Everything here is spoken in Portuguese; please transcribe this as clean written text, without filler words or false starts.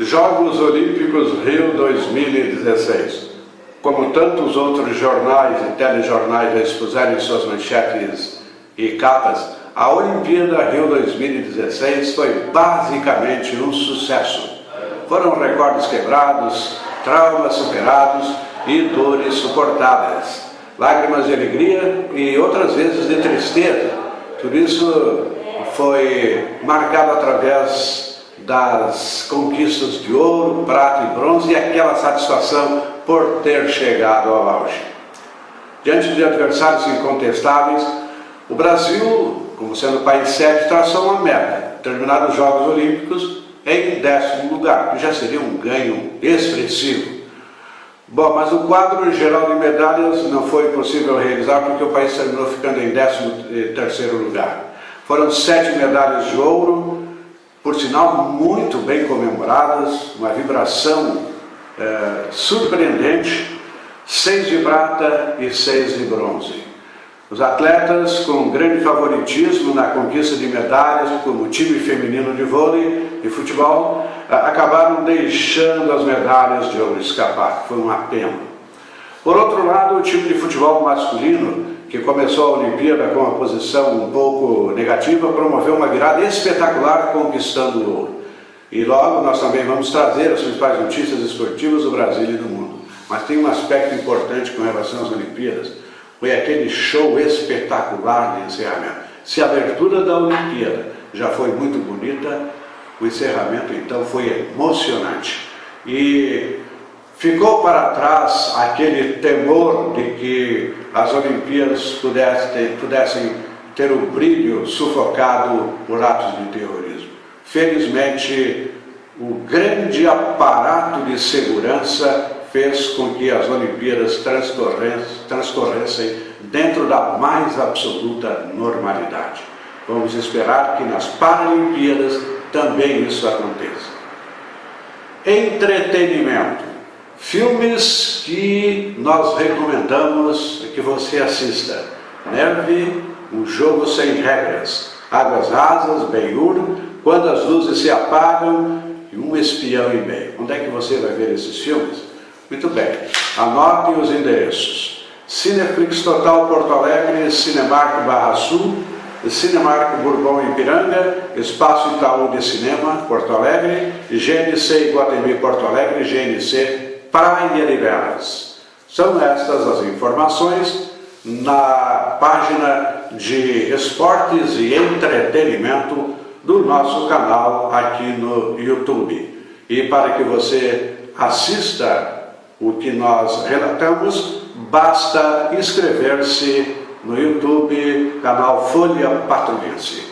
Jogos Olímpicos Rio 2016. Como tantos outros jornais e telejornais já expuseram em suas manchetes e capas, a Olimpíada Rio 2016 foi basicamente um sucesso. Foram recordes quebrados, traumas superados e dores suportadas, lágrimas de alegria e outras vezes de tristeza. Tudo isso foi marcado através das conquistas de ouro, prata e bronze e aquela satisfação por ter chegado ao auge. Diante de adversários incontestáveis, o Brasil, como sendo país sede, traçou uma meta: terminar os Jogos Olímpicos em 10º lugar, que já seria um ganho expressivo. Bom, mas o quadro geral de medalhas não foi possível realizar porque o país terminou ficando em 13º lugar. Foram 7 medalhas de ouro, por sinal muito bem comemoradas, uma vibração surpreendente, 6 de prata e 6 de bronze. Os atletas com grande favoritismo na conquista de medalhas, como o time feminino de vôlei e futebol, acabaram deixando as medalhas de ouro escapar. Foi uma pena. Por outro lado, o time de futebol masculino, que começou a Olimpíada com uma posição um pouco negativa, promoveu uma virada espetacular conquistando o ouro. E logo nós também vamos trazer as principais notícias esportivas do Brasil e do mundo. Mas tem um aspecto importante com relação às Olimpíadas, foi aquele show espetacular de encerramento. Se a abertura da Olimpíada já foi muito bonita, o encerramento então foi emocionante. E ficou para trás aquele temor de que as Olimpíadas pudessem ter o brilho sufocado por atos de terrorismo. Felizmente, o grande aparato de segurança fez com que as Olimpíadas transcorressem dentro da mais absoluta normalidade. Vamos esperar que nas Paralimpíadas também isso aconteça. Entretenimento. Filmes que nós recomendamos que você assista: Nerve, Um Jogo Sem Regras, Águas Rasas, Ben-Hur, Quando as Luzes Se Apagam e Um Espião e Meio. Onde é que você vai ver esses filmes? Muito bem, anotem os endereços: Cineflix Total Porto Alegre, Cinemark Barra Sul, Cinemark Bourbon Ipiranga, Espaço Itaú de Cinema Porto Alegre, GNC Iguatemi Porto Alegre, GNC Praia de Belas. São estas as informações na página de esportes e entretenimento do nosso canal aqui no YouTube. E para que você assista o que nós relatamos, basta inscrever-se no YouTube, canal Folha Patrulhense.